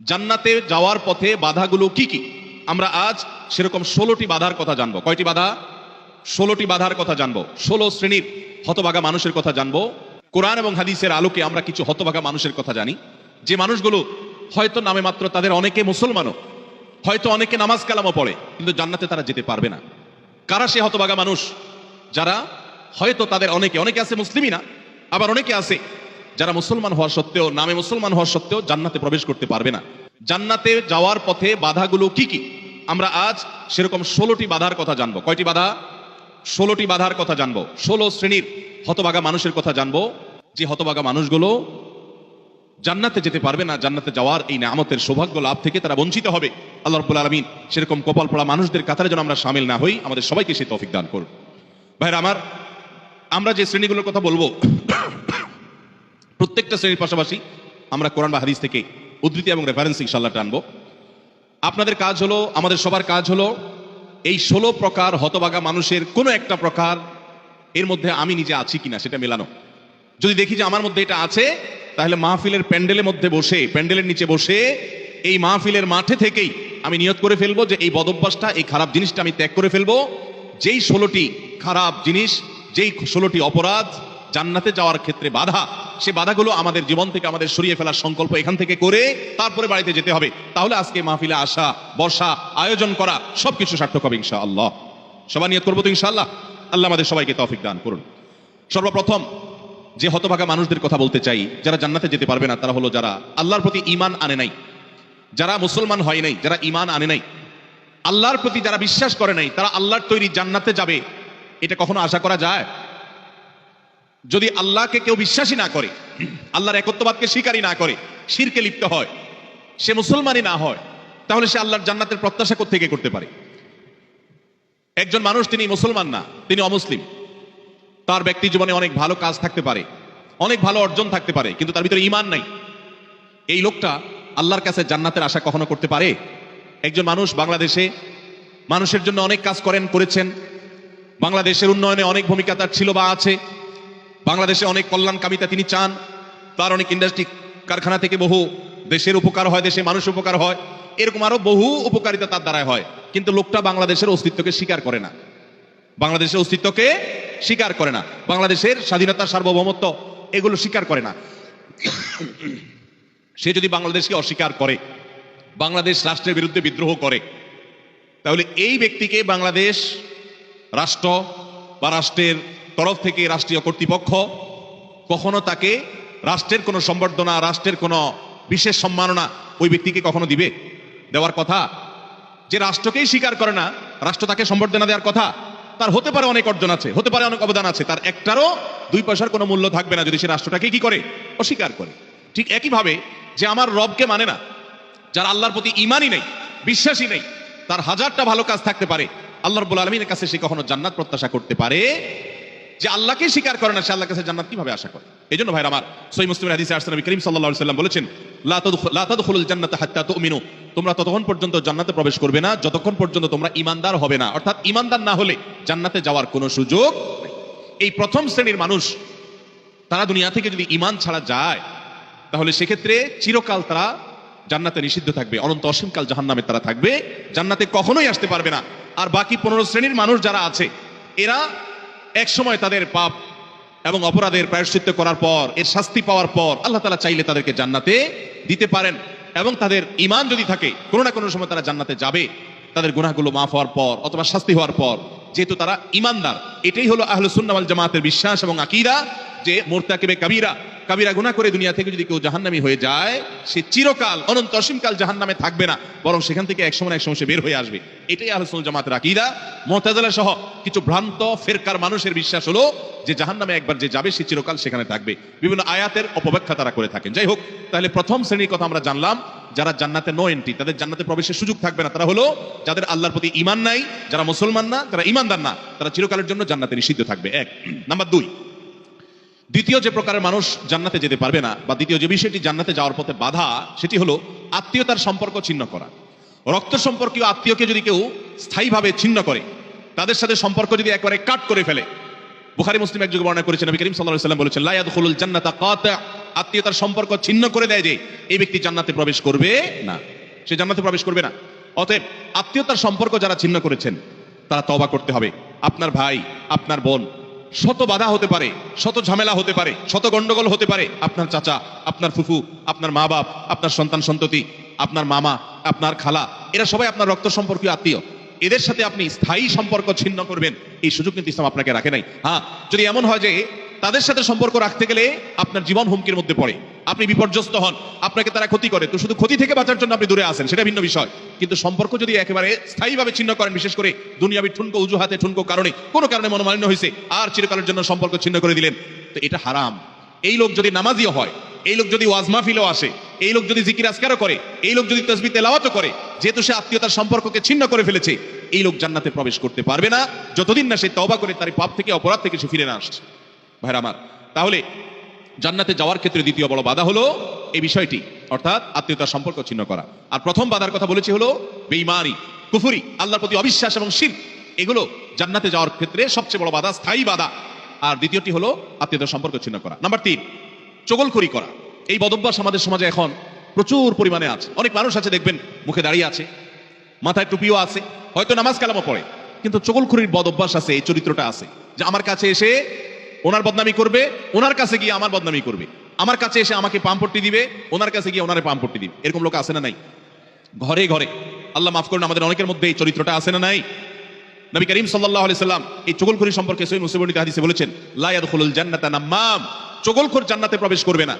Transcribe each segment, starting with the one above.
জান্নাতে যাওয়ার পথে বাধাগুলো কি কি আমরা আজ সেরকম 16টি বাধার কথা জানবো। কয়টি বাধা? 16টি বাধার কথা জানবো। 16 শ্রেণীর হতভাগা মানুষের কথা জানবো। কোরআন এবং হাদিসের আলোকে আমরা কিছু হতভাগা মানুষের কথা জানি, যে মানুষগুলো হয়তো নামে মাত্র, তাদের অনেকে মুসলমানও, হয়তো অনেকে নামাজ কালামও পড়ে, কিন্তু জান্নাতে তারা যেতে পারবে না। কারা সে হতভাগা মানুষ? যারা হয়তো তাদের অনেকে আছে মুসলিমই না, আবার অনেকে আছে যারা মুসলমান হওয়ার সত্ত্বেও, নামে মুসলমান হওয়ার সত্ত্বেও জান্নাতে প্রবেশ করতে পারবে না। জান্নাতে যাওয়ার পথে বাধাগুলো কি কি আমরা আজ সেরকম 16টি বাধার কথা জানবো। কয়টি বাধা? 16টি বাধার কথা জানবো। 16 শ্রেণীর হতভাগা মানুষের কথা জানবো, যে হতভাগা মানুষগুলো জান্নাতে যেতে পারবে না। জান্নাতে যাওয়ার এই নিয়ামতের সৌভাগ্য লাভ থেকে তারা বঞ্চিত হবে। আল্লাহ রাব্বুল আলামিন সেরকম কপাল পড়া মানুষদের কাতারে যেন আমরা শামিল না হই, আমাদের সবাইকে সেই তৌফিক দান করুন। ভাইরা আমার, আমরা যে শ্রেণীগুলোর কথা বলবো, প্রত্যেকটা শ্রেণীর পাশাপাশি আমরা কোরআন বা হাদিস থেকে উদ্ধৃতি এবং রেফারেন্স ইনশাআল্লাহ টানবো। আপনাদের কাজ হলো, আমাদের সবার কাজ হলো, এই 16 প্রকার হতভাগা মানুষের কোনো একটা প্রকার এর মধ্যে আমি নিজে আছি কিনা সেটা মেলানো। যদি দেখি যে আমার মধ্যে এটা আছে, তাহলে মাহফিলের প্যান্ডেলের মধ্যে বসে, প্যান্ডেলের নিচে বসে এই মাহফিলের মাঠে থেকেই আমি নিয়ত করে ফেলবো যে এই বদভ্যাসটা, এই খারাপ জিনিসটা আমি ত্যাগ করে ফেলবো। যেই 16টি খারাপ জিনিস, যেই 16টি অপরাধ জান্নাতে যাওয়ার ক্ষেত্রে বাধা, সে বাধাগুলো আমাদের জীবন থেকে আমাদের সরিয়ে ফেলার সংকল্প এখান থেকে করে তারপরে বাড়িতে যেতে হবে। তাহলে আজকে মাহফিলে আসা, বসা, আয়োজন করা সবকিছু সার্থক হবে ইনশাআল্লাহ। সবাই নিয়ত করবো তো ইনশাআল্লাহ। আল্লাহ আমাদের সবাইকে তৌফিক দান করুন। সর্বপ্রথম যে হতভাগা মানুষদের কথা বলতে চাই, যারা জান্নাতে যেতে পারবে না, তারা হলো যারা আল্লাহর প্রতি ঈমান আনে নাই, যারা মুসলমান হয় নাই, যারা ঈমান আনে নাই, আল্লাহর প্রতি যারা বিশ্বাস করে নাই, তারা আল্লাহর তৈরি জান্নাতে যাবে এটা কখনো আশা করা যায়? যদি আল্লাহকে কেউ বিশ্বাসী না করে, আল্লাহর একত্ববাদকে স্বীকারই না করে, শিরকে লিপ্ত হয়, সে মুসলমানই না হয়, তাহলে সে আল্লাহর জান্নাতের প্রত্যাশা কোত্থেকে করতে পারে? একজন মানুষ, তিনি মুসলমান না, তিনি অমুসলিম, তার ব্যক্তি জীবনে অনেক ভালো কাজ থাকতে পারে, অনেক ভালো অর্জন থাকতে পারে, কিন্তু তার ভিতরে ঈমান নাই। এই লোকটা আল্লাহর কাছে জান্নাতের আশা কখনো করতে পারে? একজন মানুষ বাংলাদেশে মানুষের জন্য অনেক কাজ করেছেন, বাংলাদেশের উন্নয়নে অনেক ভূমিকা তার ছিল বা আছে, বাংলাদেশে অনেক কল্যাণকামিতা তিনি চান, তার অনেক ইন্ডাস্ট্রি কারখানা থেকে বহু দেশের উপকার হয়, দেশে মানুষ উপকার হয়, এরকম আরো বহু উপকারিতা তার দ্বারাই হয়, কিন্তু লোকটা বাংলাদেশের অস্তিত্বকে স্বীকার করে না, বাংলাদেশের অস্তিত্বকে স্বীকার করে না, বাংলাদেশের স্বাধীনতা, সার্বভৌমত্ব এগুলো স্বীকার করে না। সে যদি বাংলাদেশকে অস্বীকার করে, বাংলাদেশ রাষ্ট্রের বিরুদ্ধে বিদ্রোহ করে, তাহলে এই ব্যক্তিকে বাংলাদেশ রাষ্ট্র বা রাষ্ট্রের তরফ থেকে রাষ্ট্রীয় কর্তৃপক্ষ কখনো তাকে রাষ্ট্রের কোনো সম্বর্ধনা, রাষ্ট্রের কোনো বিশেষ সম্মাননা ওই ব্যক্তিকে কখনো দিবে? দেওয়ার কথা। যে রাষ্ট্রকেই স্বীকার করে না, রাষ্ট্র তাকে সম্বর্ধনা দেওয়ার কথা। তার হতে পারে অনেক অর্জন আছে, হতে পারে অনেক অবদান আছে, তার একটারও 2 পয়সার কোনো মূল্য থাকবে না যদি সে রাষ্ট্রটাকে কি করে? অস্বীকার করে। ঠিক একইভাবে যে আমার রবকে মানে না, যার আল্লাহর প্রতি ঈমানই নেই, বিশ্বাসই নেই, তার হাজারটা ভালো কাজ থাকতে পারে, আল্লাহ রাব্বুল আলামিনের কাছে সে কখনো জান্নাত প্রত্যাশা করতে পারে? যে আল্লাহকে স্বীকার করে না, সে আল্লাহর কাছে জান্নাত কিভাবে আশা করে? এই জন্য ভাইরা আমার, সহিহ মুসলিমের হাদিসে আসছে, নবী করিম সাল্লাল্লাহু আলাইহি ওয়াসাল্লাম বলেছেন, লা তাদখুলুল জান্নাতা হাত্তা তুমিনু, তোমরা ততক্ষণ পর্যন্ত জান্নাতে প্রবেশ করবে না যতক্ষণ পর্যন্ত তোমরা ঈমানদার হবে না। অর্থাৎ ঈমানদার না হলে জান্নাতে যাওয়ার কোনো সুযোগ নেই। এই প্রথম শ্রেণীর মানুষ, তারা দুনিয়া থেকে যদি ঈমান ছাড়া যায়, তাহলে সেক্ষেত্রে চিরকাল তারা জান্নাতে নিষিদ্ধ থাকবে, অনন্ত অসীমকাল জাহান্নামে তারা থাকবে, জান্নাতে কখনোই আসতে পারবে না। আর বাকি 15 শ্রেণীর মানুষ যারা আছে, এরা এক সময় তাদের পাপ এবং অপরাধের প্রায়শ্চিত্ত করার পর, এর শাস্তি পাওয়ার পর আল্লাহ তাআলা চাইলে তাদেরকে জান্নাতে দিতে পারেন, এবং তাদের ঈমান যদি থাকে, কোনো না কোনো সময় তারা জান্নাতে যাবে, তাদের গুনাহগুলো মাফ হওয়ার পর অথবা শাস্তি হওয়ার পর, যেহেতু তারা ঈমানদার। এটাই হলো আহলুস সুন্নাহ ওয়াল জামাতের বিশ্বাস এবং আকীদা, যে মুরতাকিবে কাবিরা গুনাহ করে দুনিয়া থেকে যদি কেউ জাহান্নামী হয়ে যায়, সে চিরকাল, অনন্ত অসীমকাল জাহান্নামে থাকবে না, বরং সেখান থেকে এক সময় সে বের হয়ে আসবে। এটাই আহলুস সুন্নাহ ওয়াল জামাতের আকীদা। মুতাজিলা সহ কিছু ভ্রান্ত ফেরকার মানুষের বিশ্বাস হলো যে জাহান্নামে একবার যে যাবে সে চিরকাল সেখানে থাকবে। বিভিন্ন আয়াতের অপব্যাখ্যা তারা করে থাকেন। যাই হোক, তাহলে প্রথম শ্রেণীর কথা আমরা জানলাম, যারা জান্নাতে নো এন্ট্রি, তাদের জান্নাতে প্রবেশের সুযোগ থাকবে না, তারা হলো যাদের আল্লাহর প্রতি ঈমান নাই, যারা মুসলমান না, যারা ঈমানদার না, তারা চিরকালের জন্য জান্নাতে নিষিদ্ধ থাকবে। 1 নাম্বার 2, দ্বিতীয় যে প্রকারের মানুষ জান্নাতে যেতে পারবে না, বা দ্বিতীয় যে বিষয়টি জান্নাতে যাওয়ার পথে বাধা, সেটি হলো আত্মীয়তার সম্পর্ক ছিন্ন করা। রক্ত সম্পর্কীয় আত্মীয়কে যদি কেউ স্থায়ীভাবে ছিন্ন করে, তাদের সাথে সম্পর্ক যদি একবারে কাট করে ফেলে, বুখারী মুসলিম এক যুগে বর্ণনা করেছেন, নবী করিম সাল্লাল্লাহু আলাইহি ওয়াসাল্লাম বলেছেন, লা ইয়াদখুলুল জান্নাতা কাতি', আত্মীয়তার সম্পর্ক ছিন্ন করে দেয়, যে এই ব্যক্তি জান্নাতে প্রবেশ করবে না, সে জান্নাতে প্রবেশ করবে না। অতএব আত্মীয়তার সম্পর্ক যারা ছিন্ন করেছেন তারা তওবা করতে হবে। আপনার ভাই, আপনার বোন, শত বাধা হতে পারে, শত ঝামেলা হতে পারে, শত গন্ডগোল হতে পারে, আপনার চাচা, আপনার ফুফু, আপনার মা বাপ, আপনার সন্তান সন্ততি, আপনার মামা, আপনার খালা, এরা সবাই আপনার রক্ত সম্পর্কীয় আত্মীয়। এদের সাথে আপনি স্থায়ী সম্পর্ক ছিন্ন করবেন এই সুযোগ কিন্তু ইসলাম আপনাকে রাখে নাই। হ্যাঁ, যদি এমন হয় যে তাদের সাথে সম্পর্ক রাখতে গেলে আপনার জীবন হুমকির মধ্যে পড়ে, আপনি বিপর্যস্ত হন, আপনাকে তারা ক্ষতি করে, তো শুধু ক্ষতি থেকে বাঁচার জন্য আপনি দূরে আসেন, সেটা ভিন্ন বিষয়। কিন্তু সম্পর্ক যদি একেবারে স্থায়ীভাবে ছিন্ন করেন, বিশেষ করে দুনিয়াবি ঠুনকো অজুহাতে, ঠুনকো কারণে, কোনো কারণে মনোমালিন্য হয়েছে আর চিরকালের জন্য সম্পর্ক ছিন্ন করে দিলেন, তো এটা হারাম। এই লোক যদি নামাজিও হয়, এই লোক যদি ওয়াজ মাহফিলেও আসে, এই লোক যদি জিকির আজকারও করে, এই লোক যদি তাসবিহ তেলাওয়াতও করে, যেহেতু সে আত্মীয়তার সম্পর্ককে ছিন্ন করে ফেলেছে, এই লোক জান্নাতে প্রবেশ করতে পারবে না যতদিন না সে তওবা করে তার পাপ থেকে, অপরাধ থেকে সে ফিরে না আসছে। ভাইরা আমার, তাহলে জান্নাতে যাওয়ার ক্ষেত্রে দ্বিতীয় বড় বাধা হলো এই বিষয়টি, অর্থাৎ আত্মীয়তার সম্পর্ক ছিন্ন করা। আর প্রথম বাধার কথা বলেছি হলো বেঈমানি, কুফরি, আল্লাহর প্রতি অবিশ্বাস এবং শিরক, এগুলো জান্নাতে যাওয়ার ক্ষেত্রে সবচেয়ে বড় বাধা, স্থায়ী বাধা। আর দ্বিতীয়টি হলো আত্মীয়তার সম্পর্ক ছিন্ন করা। নাম্বার 3, চগলখড়ি করা। এই বদভ্যাস আমাদের সমাজে এখন প্রচুর পরিমাণে আছে। অনেক মানুষ আছে দেখবেন মুখে দাঁড়িয়ে আছে, মাথায় টুপিও আছে, হয়তো নামাজ কালামও পড়ে, কিন্তু চগলখড়ির বদভ্যাস আছে, এই চরিত্রটা আছে যে আমার কাছে এসে ওনার বদনামি করবে, ওনার কাছে গিয়ে আমার বদনামি করবে, আমার কাছে এসে আমাকে পামপট্টি দিবে, ওনার কাছে গিয়ে ওনারে পামপট্টি দিবে। এরকম লোক আছে না নাই? ঘরে ঘরে, আল্লাহ মাফ করুন, আমাদের অনেকের মধ্যে এই চরিত্রটা আছে না নাই? নবী করিম সাল্লাল্লাহু আলাইহি সাল্লাম এই চগলখড়ি সম্পর্কে সহিহ মুসলিম বর্ণিত হাদিসে বলেছেন, লা ইয়াদখুলুল জান্নাতা নাম্মাম, চগলখড় জান্নাতে প্রবেশ করবে না।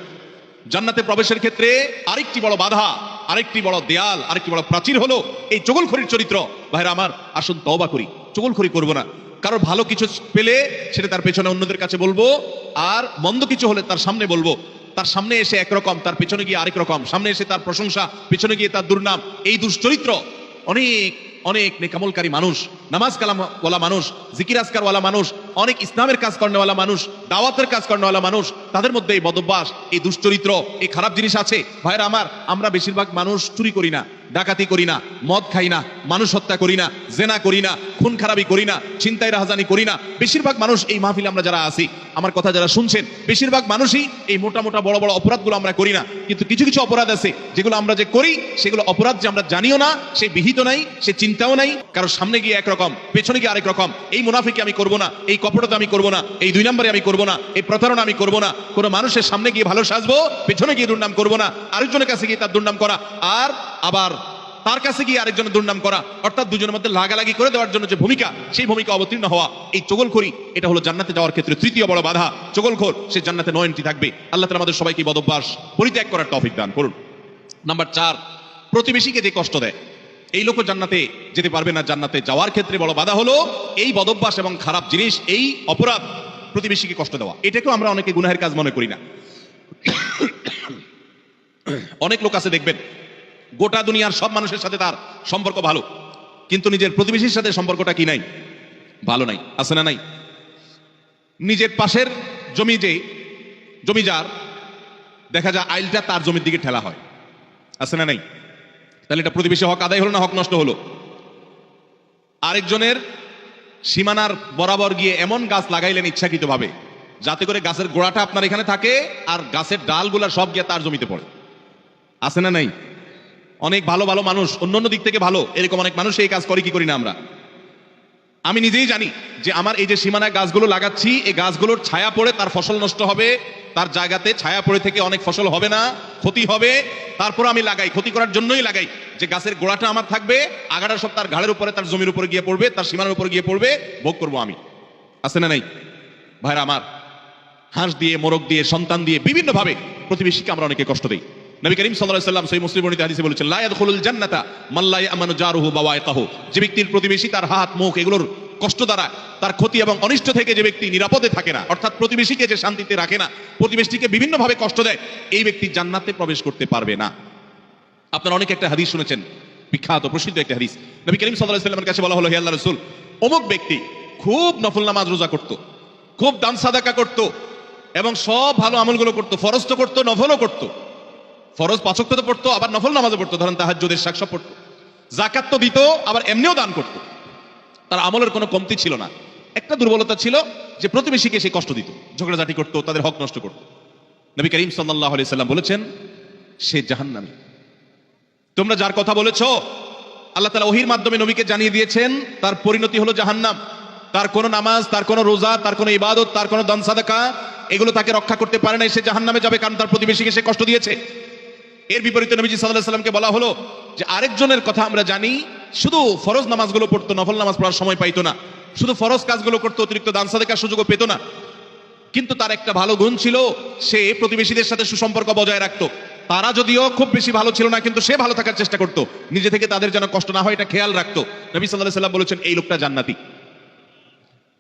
জান্নাতে প্রবেশের ক্ষেত্রে আরেকটি বড় বাধা, আরেকটি বড় দেয়াল, আরেকটি বড় প্রাচীর হলো এই চগলখড়ির চরিত্র। ভাইরা আমার, আসুন তওবা করি, চগলখড়ি করব না। কারণ ভালো কিছু পেলে সেটা তার পেছনে অন্যদের কাছে বলবো, আর মন্দ কিছু হলে তার সামনে বলবো। তার সামনে এসে একরকম, তার পেছনে গিয়ে আরেক রকম, সামনে এসে তার প্রশংসা, পেছনে গিয়ে তার দুর্নাম। এই দুশ্চরিত্র অনেক অনেক নেকামলকারী মানুষ, নামাজ কালামওয়ালা মানুষ, জিকির আজকারওয়ালা মানুষ, অনেক ইসলামের কাজ করেওয়ালা মানুষ, দাওয়াতের কাজ করেওয়ালা মানুষ, তাদের মধ্যে এই বদভ্যাস, এই দুশ্চরিত্র, এই খারাপ জিনিস আছে। ভাইরা আমার, আমরা বেশিরভাগ মানুষ চুরি করি না, ডাকাতি করি না, মদ খাই না, মানুষ হত্যা করি না, জেনা করি না, খুন খারাপি করি না, ছিনতাই রাহাজানি করি না। বেশিরভাগ মানুষ এই মাহফিলে আমরা যারা আছি, আমার কথা যারা শুনছেন, বেশিরভাগ মানুষই এই মোটা মোটা বড় বড় অপরাধগুলো আমরা করি না। কিন্তু কিছু কিছু অপরাধ আছে যেগুলো আমরা যে করি, সেগুলো অপরাধ যে আমরা জানিও না, সে বিহিত নাই, সে চিন্তাও নাই, কারণ সামনে গিয়ে একরকম, পেছনে গিয়ে আরেক রকম। এই মুনাফিকি আমি করব না, এই কপটতা আমি করব না, এই 2 নম্বরে আমি করব না, এই প্রতারণা আমি করব না। কোনো মানুষের সামনে গিয়ে ভালো সাজবো, পেছনে গিয়ে দুর্নাম করব না, আরেকজনের কাছে গিয়ে তার দুর্নাম করা, আর আবার তার কাছে গিয়ে আরেকজনের দুর্নাম করা, অর্থাৎ দুজনের মধ্যে লাগালাগি করে দেওয়ার জন্য যে ভূমিকা, সেই ভূমিকা অবতীর্ণ হওয়া, এই চগলখড়ি, এটা হলো জান্নাতে যাওয়ার ক্ষেত্রে তৃতীয় বড় বাধা। চগলখড়, সে জান্নাতে নো এন্ট্রি থাকবে। আল্লাহ তাআলা আমাদের সবাইকে বদভ্যাস পরিত্যাগ করার তৌফিক দান করুন। নাম্বার 4, প্রতিবেশীকে যে কষ্ট দেয়, এই লোক জান্নাতে যেতে পারবে না। জান্নাতে যাওয়ার ক্ষেত্রে বড় বাধা হলো এই বদভ্যাস এবং খারাপ জিনিস, এই অপরাধ, প্রতিবেশীকে কষ্ট দেওয়া। এটাকেও আমরা অনেকে গুনাহের কাজ মনে করি না। অনেক লোক আছে দেখবেন, গোটা দুনিয়ার সব মানুষের সাথে তার সম্পর্ক ভালো, কিন্তু নিজের প্রতিবেশীর সাথে সম্পর্কটা কি নাই? ভালো নাই। আছে না নাই? নিজের পাশের জমি, যে জমিদার, দেখা যায় আইলটা তার জমির দিকে ঠেলা হয়। আছে না নাই? তাহলে এটা প্রতিবেশী হক আদায় হলো না হক নষ্ট হলো? আরেকজনের সীমানার বরাবর গিয়ে এমন গাছ লাগাইলেন ইচ্ছাকৃতভাবে, যাতে করে গাছের গোড়াটা আপনার এখানে থাকে আর গাছের ডালগুলা সব গিয়ে তার জমিতে পড়ে। আছে না নাই? অনেক ভালো ভালো মানুষ, অন্য দিক থেকে ভালো, এরকম অনেক মানুষ এই কাজ করে, কি করি না আমরা? আমি নিজেই জানি যে আমার এই যে সীমানায় গাছগুলো লাগাচ্ছি, এই গাছগুলোর ছায়া পড়ে তার ফসল নষ্ট হবে, তার জায়গাতে ছায়া পড়ে থেকে অনেক ফসল হবে না, ক্ষতি হবে। তারপর আমি লাগাই, ক্ষতি করার জন্যই লাগাই, যে গাছের গোড়াটা আমার থাকবে, আগাটা সব তার ঘাড়ের উপরে, তার জমির উপরে গিয়ে পড়বে, তার সীমানার উপরে গিয়ে পড়বে, ভোগ করবো আমি। আছে না নাই? ভাইরা আমার, হাঁস দিয়ে, মোরগ দিয়ে, সন্তান দিয়ে, বিভিন্ন ভাবে প্রতিবেশীকে আমরা অনেকে কষ্ট দেই। নবী করিম সাল্লাল্লাহু আলাইহি ওয়াসাল্লাম সহিহ মুসলিম বর্ণিত হাদিসে বলেছেন, লা ইয়াদখুলুল জান্নাতা মান লা ইয়ামানু জারুহু বাওয়াইকাহু, যে ব্যক্তির প্রতিবেশী তার হাত, মুখ, এগুলোর কষ্ট দ্বারা, তার ক্ষতি এবং অনিষ্ট থেকে যে ব্যক্তি নিরাপদে থাকে না, অর্থাৎ প্রতিবেশীকে যে শান্তিতে রাখে না, প্রতিবেশীকে বিভিন্ন ভাবে কষ্ট দেয়, এই ব্যক্তি জান্নাতে প্রবেশ করতে পারবে না। আপনারা অনেক একটা হাদিস শুনেছেন, বিখ্যাত প্রসিদ্ধ একটা হাদিস। নবী করিম সাল্লাল্লাহু আলাইহি ওয়াসাল্লামের কাছে বলা হলো, হে আল্লাহর রাসূল, অমুক ব্যক্তি খুব নফল নামাজ রোজা করত, খুব দান সাদাকা করত, এবং সব ভালো আমলগুলো করত, ফরজ তো করতো, নফলও করতো, ফরজ 5 ওয়াক্ত তো পড়তো, আবার নফল নামাজও পড়তো, ধরেন তাহাজ্জুদের শাক সব পড়তো, যাকাত তো দিত, আবার এমনিও দান করতো, তার আমলের কোনো কমতি ছিল না। একটা দুর্বলতা ছিল যে প্রতিবেশীকে সে কষ্ট দিত, ঝগড়াঝাটি করতো, তাদের হক নষ্ট করতো। নবী করিম সাল্লাল্লাহু আলাইহি সাল্লাম বলেছেন সে জাহান্নামী। তোমরা যার কথা বলেছ আল্লাহ তাআলা ওহীর মাধ্যমে নবীকে জানিয়ে দিয়েছেন তার পরিণতি হলো জাহান্নাম। তার কোনো নামাজ, তার কোনো রোজা, তার কোনো ইবাদত, তার কোনো দান সাদাকা এগুলো তাকে রক্ষা করতে পারে না, সে জাহান্নামে যাবে, কারণ তার প্রতিবেশীকে সে কষ্ট দিয়েছে। এর বিপরীতে নবীজি সাল্লাল্লাহু আলাইহি সাল্লামকে বলা হলো যে আরেকজনের কথা আমরা জানি, শুধু ফরজ নামাজগুলো পড়তো, নফল নামাজ পড়ার সময় পাইতো না, শুধু ফরজ কাজগুলো করতো, অতিরিক্ত দান সাদাকার সুযোগও পেত না, কিন্তু তার একটা ভালো গুণ ছিল, সে প্রতিবেশীদের সাথে সুসম্পর্ক বজায় রাখতো। তারা যদিও খুব বেশি ভালো ছিল না, কিন্তু সে ভালো থাকার চেষ্টা করতো, নিজে থেকে তাদের যেন কষ্ট না হয় এটা খেয়াল রাখতো। নবী সাল্লাল্লাহু আলাইহি সাল্লাম বলেছেন এই লোকটা জান্নাতি।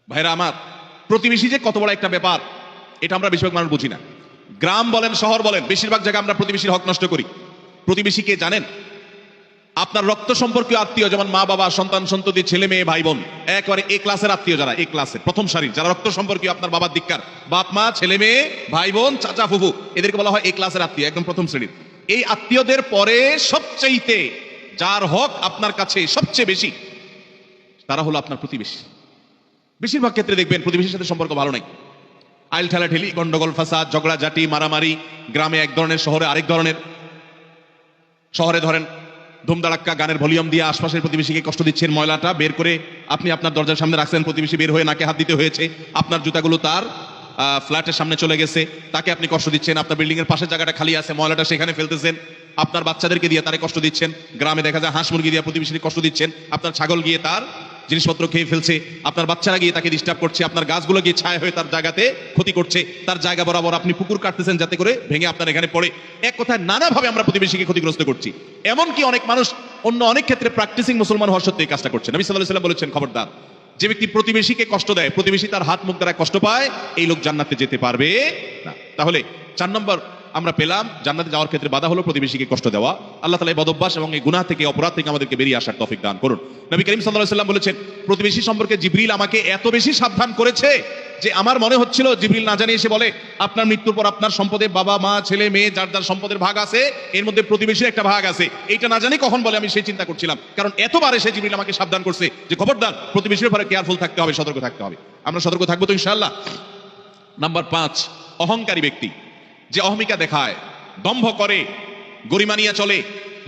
ভাইরা আমার, প্রতিবেশী যে কত বড় একটা ব্যাপার এটা আমরা বেশিরভাগ মানুষ বুঝি না। গ্রাম বলেন, শহর বলেন, বেশিরভাগ জায়গায় আমরা প্রতিবেশীর হক নষ্ট করি। প্রতিবেশী কে জানেন? আপনার রক্ত সম্পর্কীয় আত্মীয়, যেমন মা বাবা, সন্তান সন্ততি, ছেলে মেয়ে, ভাই বোন, একেবারে এ ক্লাসের আত্মীয়, যারা এ ক্লাসের প্রথম সারির, যারা রক্ত সম্পর্কীয় আপনার বাবার দিককার, বাপ মা, ছেলে মেয়ে, ভাই বোন, চাচা ফুফু, এদেরকে বলা হয় এ ক্লাসের আত্মীয়, একদম প্রথম শ্রেণীর। এই আত্মীয়দের পরে সবচেয়ে যার হক আপনার কাছে সবচেয়ে বেশি, তারা হলো আপনার প্রতিবেশী। বেশিরভাগ ক্ষেত্রে দেখবেন প্রতিবেশীর সাথে সম্পর্ক ভালো নাই, আইল ঠেলাঠেলি, গন্ডগোল, ফাসাদ, ঝগড়াঝাটি, মারামারি, গ্রামে এক ধরনের, শহরে আরেক ধরনের। শহরে ধরেন ধুমধাড়াক্কা গানের ভলিউম দিয়ে আশপাশের প্রতিবেশীকে কষ্ট দিচ্ছেন, ময়লাটা বের করে আপনি আপনার দরজার সামনে রাখছেন, প্রতিবেশী বের হয়ে নাকে হাত দিতে হয়েছে, আপনার জুতাগুলো তার ফ্ল্যাটের সামনে চলে গেছে, তাকে আপনি কষ্ট দিচ্ছেন, আপনার বিল্ডিং এর পাশের জায়গাটা খালি আছে, ময়লাটা সেখানে ফেলতেছেন, আপনার বাচ্চাদেরকে দিয়ে তারে কষ্ট দিচ্ছেন, গ্রামে দেখা যায় হাঁস মুরগি দিয়ে প্রতিবেশীকে কষ্ট দিচ্ছেন, আপনার ছাগল গিয়ে তার জিনিসপত্র খেয়ে ফেলছে, আপনার বাচ্চারা গিয়ে তাকে ডিস্টার্ব করছে, আপনার গাছগুলো গিয়ে ছায়া হয়ে তার জায়গাতে ক্ষতি করছে, তার জায়গা বরাবর আপনি পুকুর কাটতেছেন যাতে করে ভেঙে আপনার এখানে পড়ে। এক কথায় নানাভাবে আমরা প্রতিবেশীকে ক্ষতিগ্রস্ত করছি। এমনকি অনেক মানুষ অন্য অনেক ক্ষেত্রে প্র্যাকটিসিং মুসলমান হওয়ার সত্ত্বেও এই কাজটা করছে। নবী সাল্লাল্লাহু আলাইহি ওয়াসাল্লাম বলেছেন খবরদার, যে ব্যক্তি প্রতিবেশীকে কষ্ট দেয়, প্রতিবেশী তার হাত মুখ দ্বারা কষ্ট পায়, এই লোক জান্নাতে যেতে পারবে না। তাহলে 4 নম্বর আমরা পেলাম, জান্নাতে যাওয়ার ক্ষেত্রে বাধা হলো প্রতিবেশীকে কষ্ট দেওয়া। আল্লাহ তাআলা এই বদঅভ্যাস এবং এই গুনাহ থেকে, অপরাধ থেকে আমাদেরকে বেরিয়ে আসার তৌফিক দান করুন। নবী করিম সাল্লাল্লাহু আলাইহি ওয়াসাল্লাম বলেছেন, প্রতিবেশী সম্পর্কে জিবরিল আমাকে এত বেশি সাবধান করেছে যে আমার মনে হচ্ছিল জিবরিল না জানি এসে বলে, আপনার মৃত্যুর পর আপনার সম্পদে বাবা মা ছেলে মেয়ে যার যার সম্পদের ভাগ আছে, এর মধ্যে প্রতিবেশীর একটা ভাগ আছে, এইটা না জানি কখন বলে, আমি সেই চিন্তা করছিলাম, কারণ এতবার এসে জিবরিল আমাকে সাবধান করছে যে খবরদার প্রতিবেশীর ব্যাপারে কেয়ারফুল থাকতে হবে, সতর্ক থাকতে হবে। আমরা সতর্ক থাকবো তো ইনশাআল্লাহ। নাম্বার 5, অহংকারী ব্যক্তি, যে অহমিকা দেখায়, দম্ভ করে, গরিমা নিয়ে চলে,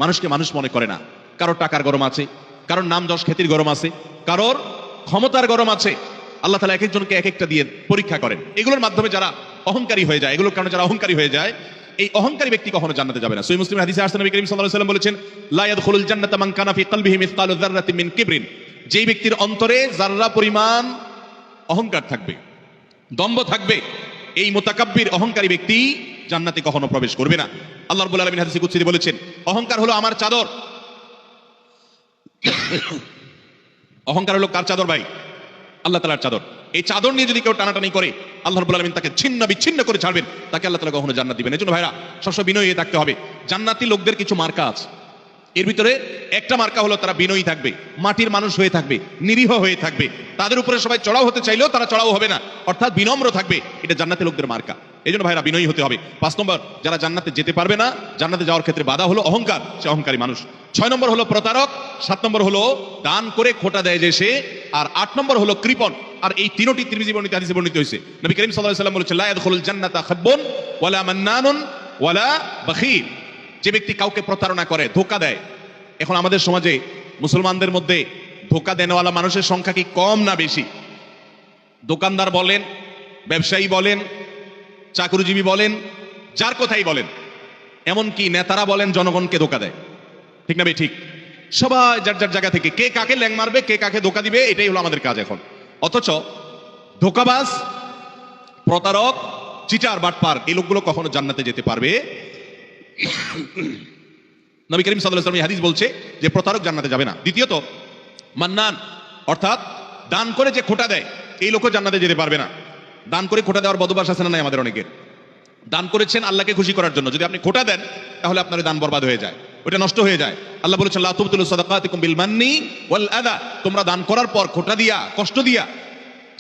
মানুষকে মানুষ মনে করে না। কারোর টাকার গরম আছে, কারোর নাম যশ খ্যাতির গরম আছে, কারোর ক্ষমতার গরম আছে। আল্লাহ তাআলা এক একজনকে এক একটা দিয়ে পরীক্ষা করেন। এগুলোর মাধ্যমে যারা অহংকারী হয়ে যায়, এগুলোর কারণে যারা অহংকারী হয়ে যায়, এই অহংকারী ব্যক্তি কখনো জান্নাতে যাবে না। সহিহ মুসলিমের হাদিসে আসছে, নবী করিম সাল্লাল্লাহু আলাইহি ওয়াসাল্লাম বলেছেন, লা ইয়াদখুলুল জান্নাতা মান কানা ফি কলবিহি মিসকালু যাররাতিন মিন কিবরিন, যেই ব্যক্তির অন্তরে যাররা পরিমাণ অহংকার থাকবে, দম্ভ থাকবে, এই মুতাকাব্বির অহংকারী ব্যক্তি জান্নাতে কখনো প্রবেশ করবে না। আল্লাহ রাব্বুল আলামিন হাদিসে কুদসিতে বলেছেন, অহংকার হলো আমার চাদর। অহংকার হলো কার চাদর ভাই? আল্লাহ তাআলার চাদর। এই চাদর নিয়ে যদি কেউ টানাটানি করে, আল্লাহ রাব্বুল আলামিন তাকে ছিন্ন বিচ্ছিন্ন করে ছাড়বেন, তাকে আল্লাহ তাআলা কখনো জান্নাত দিবেন। এজন্য ভাইরা সবসময় বিনয়ী হয়ে থাকতে হবে। জান্নাতি লোকদের কিছু মার্কা আছে, এর ভিতরে একটা মার্কা হলো তারা বিনয়ী থাকবে, মাটির মানুষ হয়ে থাকবে, নিরীহ হয়ে থাকবে, তাদের উপরে সবাই চড়াও হতে চাইলেও তারা চড়াও হবে না, অর্থাৎ বিনম্র থাকবে। এটা জান্নাতি লোকদের মার্কা। এই জন্য ভাইরা বিনয়ী হতে হবে। 5 নম্বর, যারা জান্নাতে যেতে পারবে না, জান্নাতে যাওয়ার ক্ষেত্রে বাধা হলো অহংকার, সে অহংকারী মানুষ। 6 নম্বর হলো প্রতারক, 7 নম্বর হলো দান করে খোটা দেয় যে সে, আর 8 নম্বর হলো কৃপণ। আর এই তিনটি তিরমিজি বর্ণিত হাদিসে বর্ণিত হয়েছে। নবী করিম সাল্লাল্লাহু আলাইহি ওয়াসাল্লাম বলেছেন, লা ইয়াদখুলুল জান্নাতা খাব্বুন ওয়ালা মান্নানুন ওয়ালা বাখীল, যে ব্যক্তি কাউকে প্রতারণা করে, ধোঁকা দেয়। এখন আমাদের সমাজে মুসলমানদের মধ্যে ধোঁকা দেনওয়ালা মানুষের সংখ্যা কি কম না বেশি? দোকানদার বলেন, ব্যবসায়ী বলেন, চাকরিজীবী বলেন, যার কথাই বলেন, এমনকি নেতারা বলেন, জনগণকে ধোঁকা দেয়। ঠিক না ভাই? ঠিক। সবাই যার যার জায়গা থেকে কে কাকে ল্যাং মারবে, কে কাকে ধোঁকা দিবে, এটাই হলো আমাদের কাজ এখন। অথচ ধোঁকাবাজ, প্রতারক, চিটার, বাটপার, এই লোকগুলো কখনো জান্নাতে যেতে পারবে? নবী করিম সাল্লাল্লাহু আলাইহি ওয়াসাল্লাম হাদিস বলছে যে প্রতারক জান্নাতে যাবে না। দ্বিতীয়ত মান্নান, অর্থাৎ দান করে যে খোটা দেয়, এই লোকও জান্নাতে যেতে পারবে না। দান করে খোটা দেওয়ার বদভ্যাস আছে না নাই আমাদের অনেকের? দান করেছেন আল্লাহকে খুশি করার জন্য, যদি আপনি খোটা দেন তাহলে আপনার দান বরবাদ হয়ে যায়, ওটা নষ্ট হয়ে যায়। আল্লাহ বলেছেন, লা তুবতিলু সাদাকাতিকুম বিল মান্নি ওয়াল আযা, তোমরা দান করার পর খোটা দিয়া, কষ্ট দিয়া,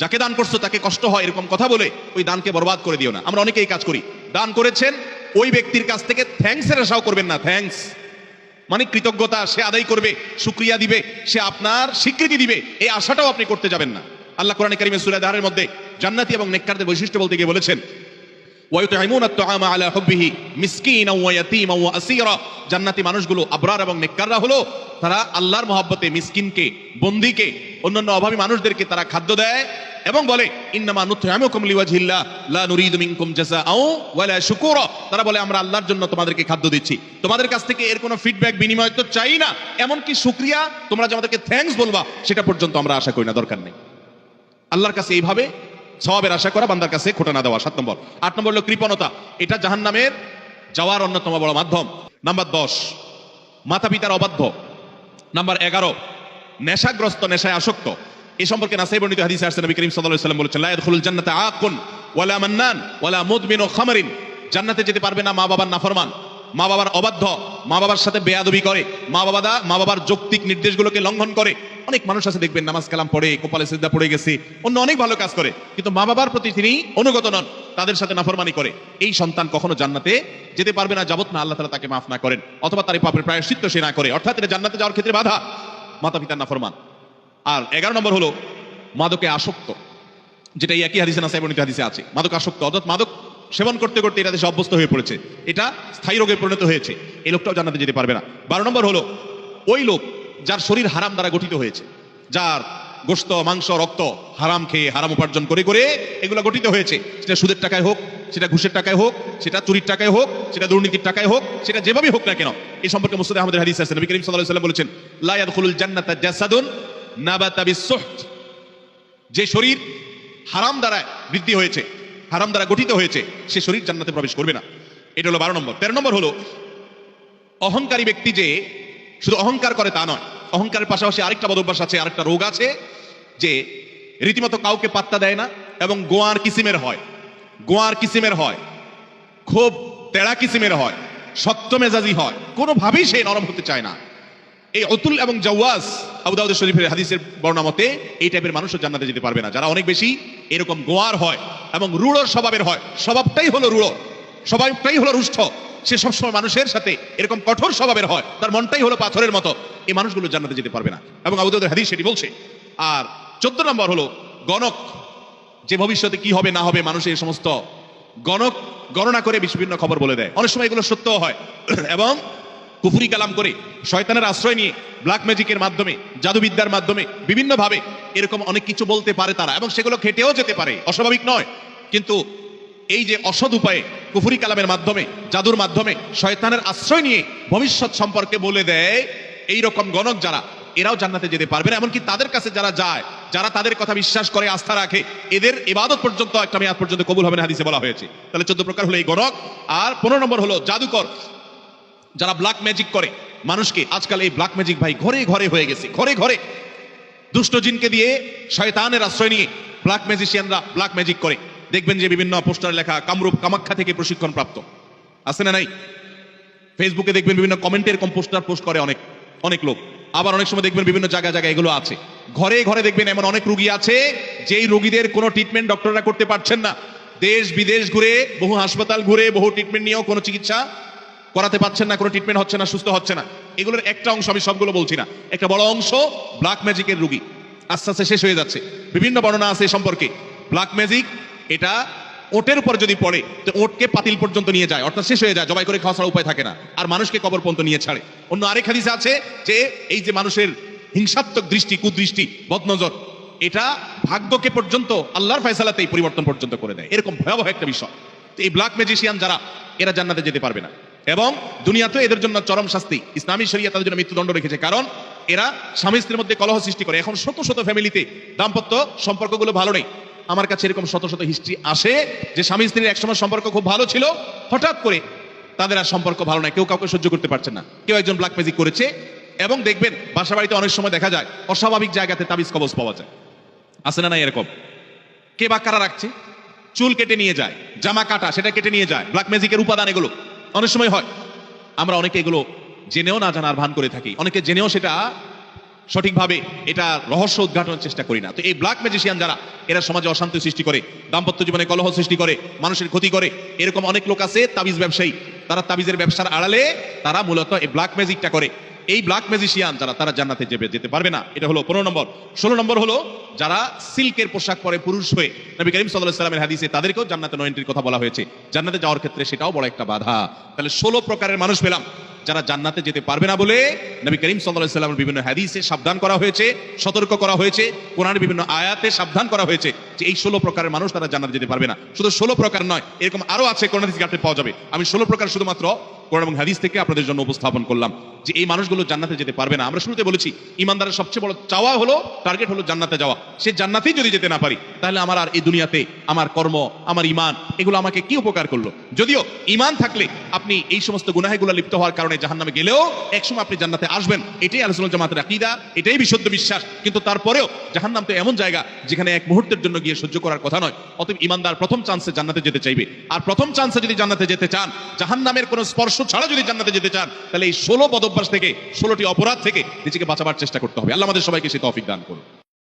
যাকে দান করছো তাকে কষ্ট হয় এরকম কথা বলে ওই দানকে বরবাদ করে দিও না। আমরা অনেকে এই কাজ করি। দান করেছেন, ওই ব্যক্তির কাছ থেকে থ্যাঙ্কসের আশাও করবেন না। থ্যাঙ্কস মানে কৃতজ্ঞতা, সে আদায় করবে, শুকরিয়া দিবে, সে আপনার স্বীকৃতি দিবে, এই আশাটাও আপনি করতে যাবেন না। আল্লাহ কোরআনে কারীমে সূরা দারের মধ্যে জান্নাতি এবং নেককারদের বৈশিষ্ট্য বলতে গিয়ে বলেছেন, ওয়ায়ুতঈমুনা আত-তাআমা আলা হুব্বিহি মিসকিনাও ওয়া ইয়াতীমান ওয়া আসীরা। জান্নাতি মানুষগুলো আবরার এবং নেককাররা হলো তারা আল্লাহর মহব্বতে মিসকিনকে, বন্দীকে, অন্যান্য অভাবী মানুষদেরকে তারা খাদ্য দেয় এবং বলে ইন্নামা নুতঈমুকুম লিওয়াজহিল্লাহ লা নুরিদু মিনকুম জাযাআও ওয়ালা শুকুরা। তারা বলে আমরা আল্লাহর জন্য তোমাদেরকে খাদ্য দিচ্ছি, তোমাদের কাছ থেকে এর কোনো ফিডব্যাক বিনিময় তো চাই না, এমনকি শুকরিয়া তোমরা যে আমাদেরকে থ্যাঙ্কস বলবা সেটা পর্যন্ত আমরা আশা করি না, দরকার নেই। আল্লাহর কাছে এইভাবে সওয়াবের আশা করা, বান্দার কাছে খোটা না দেওয়া। 7 নম্বর। 8 নম্বর হলো কৃপণতা। এটা জাহান্নামের যাওয়ার অন্যতম বড় মাধ্যম। নাম্বার 10 মাতা পিতার অবাধ্য। নাম্বার 11 নেশাগ্রস্ত, নেশায় আসক্ত। এই সম্পর্কে নাসাই বর্ণিত হাদিসে আসছে নবী করিম সাল্লাল্লাহু আলাইহি ওয়াসাল্লাম বলেছেন লা ইয়াদখুলুল জান্নাতা আকুন ওয়ালা মান্নান ওয়ালা মুদমিনু খামরিন। জান্নাতে যেতে পারবে না মা বাবার নাফরমান, মা বাবার অবাধ্য, মা বাবার সাথে বেয়াদবি করে, মা বাবার যৌক্তিক নির্দেশগুলোকে লঙ্ঘন করে। অনেক মানুষ আছে দেখবেন নামাজ কালাম পড়ে, কপালে সিজদা পড়ে গেছে, অন্য অনেক ভালো কাজ করে, কিন্তু মা বাবার প্রতি তিনি অনুগত নন, তাদের সাথে নাফরমানি করে। এই সন্তান কখনো জান্নাতে যেতে পারবে না যাবত না আল্লাহ তাআলা তাকে মাফ না করেন, অথবা তার পাপের প্রায়শ্চিত্ত সে না করে। অর্থাৎ এটা জান্নাতে যাওয়ার ক্ষেত্রে বাধা, মাতা পিতার নাফরমান। আর 11 নম্বর হলো মাদকে আসক্ত, যেটা এই একই হাদিসে নাসাই বর্ণিত হাদিসে আছে। মাদক আসক্ত অর্থাৎ মাদক সেবন করতে করতে এটা দেশে অভ্যস্ত হয়ে পড়েছে, এটা স্থায়ী রোগে পরিণত হয়েছে, এই লোকটাও জান্নাতে যেতে পারবে না। 12 নম্বর হলো ওই লোক যার শরীর হারাম দ্বারা গঠিত হয়েছে, যার গোশত, মাংস, রক্ত হারাম খেয়ে, হারাম উপার্জন করে করে এগুলো গঠিত হয়েছে। সেটা সুদের টাকায় হোক, সেটা ঘুষের টাকায় হোক, সেটা চুরির টাকায় হোক, সেটা দুর্নীতির টাকায় হোক, সেটা যেভাবেই হোক না কেন। এই সম্পর্কে মুসনাদ আহমদের হাদিস আছে, নবী করিম সাল্লাল্লাহু আলাইহি ওয়াসাল্লাম বলেছেন লা ইয়াদখুলুল জান্নাতা জাসাদুন নাবাতা বিস-সুহত। যে শরীর হারাম দ্বারা বৃদ্ধি হয়েছে, হারাম দ্বারা গঠিত হয়েছে, সে শরীর জান্নাতে প্রবেশ করবে না। এটা হলো 12 নম্বর। 13 নম্বর হলো অহংকারী ব্যক্তি যে শুধু অহংকার করে তা নয়, অহংকারের পাশাপাশি আরেকটা বদভ্যাস আছে, আরেকটা রোগ আছে, যে রীতিমতো কাউকে পাত্তা দেয় না এবং গোয়ার কিসিমের হয়, গোয়ার কিসিমের হয়, খুব তেড়া কিসিমের হয়, সত্য মেজাজি হয়, কোনোভাবেই সে নরম হতে চায় না। এই অতুল এবং জাওয়াজ আবু দাউদ শরীফের হাদিসের বর্ণনা মতে এই টাইপের মানুষও জান্নাতে যেতে পারবে না, যারা অনেক বেশি এরকম গোয়ার হয় এবং রূঢ় স্বভাবের হয়, স্বভাবটাই হলো রূঢ়, স্বভাবটাই হলো রুষ্ট, সে সবসময় মানুষের সাথে এরকম কঠোর স্বভাবের হয়, তার মনটাই হলো পাথরের মতো, এই মানুষগুলো জান্নাতে যেতে পারবে না এবং আবু দাউদের হাদিস সেটি বলছে। আর 14 নম্বর হলো গণক, যে ভবিষ্যতে কি হবে না হবে মানুষের সমস্ত গণক গণনা করে বিভিন্ন খবর বলে দেয়। অনেক সময় এগুলো সত্যও হয় এবং কুফরি কালাম করে শয়তানের আশ্রয় নিয়ে ব্ল্যাক ম্যাজিকের মাধ্যমে, জাদুবিদ্যার মাধ্যমে বিভিন্ন ভাবে এরকম অনেক কিছু বলতে পারে তারা, এবং সেগুলো খেটেও যেতে পারে, অস্বাভাবিক নয়। কিন্তু এই যে অসৎ উপায়ে কুফরি কালামের মাধ্যমে, জাদুর মাধ্যমে শয়তানের আশ্রয় নিয়ে ভবিষ্যৎ সম্পর্কে বলে দেয়, এই রকম গণক যারা, এরাও জান্নাতে যেতে পারবে না। এমনকি তাদের কাছে যারা যায়, যারা তাদের কথা বিশ্বাস করে, আস্থা রাখে, এদের ইবাদত পর্যন্ত একটা মেয়াদ পর্যন্ত কবুল হবে না, হাদিসে বলা হয়েছে। তাহলে 14 প্রকার হলো এই গণক। আর 15 নম্বর হলো জাদুকর, যারা ব্ল্যাক ম্যাজিক করে মানুষকে। আজকাল এই ব্ল্যাক ম্যাজিক ভাই ঘরে ঘরে হয়ে গেছে, ঘরে ঘরে দুষ্ট জিনকে দিয়ে, শয়তানের আশ্রয় নিয়ে ব্ল্যাক ম্যাজিশিয়ানরা ব্ল্যাক ম্যাজিক করে। দেখবেন যে বিভিন্ন পোস্টার লেখা কামরূপ কামাখ্যা থেকে প্রশিক্ষণ প্রাপ্ত, আছে না নাই? ফেসবুকে দেখবেন বিভিন্ন কমেন্টের কম পোস্টার পোস্ট করে অনেক অনেক লোক। আবার অনেক সময় দেখবেন বিভিন্ন জায়গায় জায়গায় এগুলো আছে। ঘরে ঘরে দেখবেন এমন অনেক রোগী আছে যেই রোগীদের কোনো ট্রিটমেন্ট ডক্টররা করতে পারছেন না, দেশ বিদেশ ঘুরে, বহু হাসপাতাল ঘুরে, বহু ট্রিটমেন্ট নিয়েও কোনো চিকিৎসা করাতে পারছেন না, কোনো ট্রিটমেন্ট হচ্ছে না, সুস্থ হচ্ছে না। এগুলোর একটা অংশ, আমি সবগুলো বলছি না, একটা বড় অংশ ব্ল্যাক ম্যাজিকের রোগী আস্তে আস্তে শেষ হয়ে যাচ্ছে। বিভিন্ন বর্ণনা আছে এই সম্পর্কে। ব্ল্যাক ম্যাজিক এটা ওটের উপর যদি পড়ে তো ওটকে পাতিল পর্যন্ত নিয়ে যায়, অর্থাৎ শেষ হয়ে যায়, জবাই করে খাওয়া ছাড়া উপায় থাকে না, আর মানুষকে কবর পর্যন্ত নিয়ে ছাড়ে। অন্য আরেক হাদিসে আছে যে এই যে মানুষের হিংসাত্মক দৃষ্টি, কুদৃষ্টি, বদনজর, এটা ভাগ্যকে পর্যন্ত আল্লাহর ফয়সালাতেই পরিবর্তন পর্যন্ত করে দেয়। এরকম ভয়াবহ একটা বিষয়। এই ব্ল্যাক ম্যাজিশিয়ান যারা, এরা জান্নাতে যেতে পারবে না এবং দুনিয়াতে এদের জন্য চরম শাস্তি। ইসলামী শরিয়া তাদের জন্য মৃত্যুদণ্ড রেখেছে, কারণ এরা স্বামী স্ত্রীর মধ্যে কলহ সৃষ্টি করে। এখন শত শত ফ্যামিলিতে দাম্পত্য সম্পর্কগুলো ভালো নেই। আমার কাছে এরকম শত শত হিস্ট্রি আসে যে স্বামী স্ত্রীর একসময় সম্পর্ক খুব ভালো ছিল, হঠাৎ করে তাদের আর সম্পর্ক ভালো নাই, কেউ কাউকে সহ্য করতে পারছে না, কেউ একজন ব্ল্যাক ম্যাজিক করেছে। এবং দেখবেন বাসা বাড়িতে অনেক সময় দেখা যায় অস্বাভাবিক জায়গাতে তাবিজ কবজ পাওয়া যায়, আছে না নাই এরকম? কে বা কারা রাখছে, চুল কেটে নিয়ে যায়, জামা কাটা সেটা কেটে নিয়ে যায়, ব্ল্যাক ম্যাজিকের উপাদান এগুলো অনেক সময় হয়। আমরা অনেকে এগুলো জেনেও না জানার ভান করে থাকি, অনেকে জেনেও সেটা সঠিকভাবে এটা রহস্য উদ্ঘাটনের চেষ্টা করি না। তো এই ব্ল্যাক ম্যাজিশিয়ান যারা, এরা সমাজে অশান্তি সৃষ্টি করে, দাম্পত্য জীবনে কলহ সৃষ্টি করে, মানুষের ক্ষতি করে। এরকম অনেক লোক আছে তাবিজ ব্যবসায়ী, তারা তাবিজের ব্যবসার আড়ালে তারা মূলত এই ব্ল্যাক ম্যাজিকটা করে। এই ব্ল্যাক ম্যাজিশিয়ান যারা, তারা জান্নাতে যেতে পারবে না। এটা হলো 15 নম্বর। 16 নম্বর হলো যারা সিল্কের পোশাক পরে পুরুষ হয়ে, নবী করিম সাল্লাল্লাহু আলাইহি ওয়াসাল্লামের হাদিসে তাদেরকেও জান্নাতে নো এন্ট্রির কথা বলা হয়েছে। জান্নাতে যাওয়ার ক্ষেত্রে সেটাও বড় একটা বাধা। তাহলে 16 প্রকারের মানুষ পেলাম যারা জান্নাতে যেতে পারবে না বলে নবী করিম সাল্লাল্লাহু আলাইহি ওয়াসাল্লামের বিভিন্ন হাদিসে সাবধান করা হয়েছে, সতর্ক করা হয়েছে, কোরআনের বিভিন্ন আয়াতে সাবধান করা হয়েছে যে এই 16 প্রকারের মানুষ তারা জান্নাতে যেতে পারবে না। শুধু 16 প্রকার নয়, এরকম আরো আছে, কোরআন হাদিস ঘাটে পাওয়া যাবে। আমি 16 প্রকার শুধুমাত্র কোরআন এবং হাদিস থেকে আপনাদের জন্য উপস্থাপন করলাম যে এই মানুষগুলো জান্নাতে যেতে পারবে না। আমরা শুরুতে বলেছি ইমানদারের সবচেয়ে বড় চাওয়া হলো, টার্গেট হলো জান্নাতে যাওয়া। সে জান্নাতেই যদি যেতে না পারি, তাহলে আমার আর এই দুনিয়াতে আমার কর্ম, আমার ইমান, এগুলো আমাকে কি উপকার করলো? যদিও ইমান থাকলে আপনি এই সমস্ত গুনাহগুলো লিপ্ত হওয়ার কারণে জাহান্নামে গেলেও একসময় আপনি জান্নাতে আসবেন, এটাই আহলে সুন্নাত জামাতের আকীদা, এটাই বিশুদ্ধ বিশ্বাস। কিন্তু তারপরেও জাহান্নাম তো এমন জায়গা যেখানে এক মুহূর্তের জন্য গিয়ে সহ্য করার কথা নয়। অতএব ইমানদার প্রথম চান্সে জান্নাতে যেতে চাইবে। আর প্রথম চান্সে যদি জান্নাতে যেতে চান, জাহান্নামের কোনো স্পর্শ ছাড়া যদি জান্নাতে যেতে চান, তাহলে এই 16 বদঅভ্যাস থেকে, 16টি অপরাধ থেকে নিজেকে বাঁচাবার চেষ্টা করতে হবে। আল্লাহ আমাদের সবাইকে সে তৌফিক দান করুন।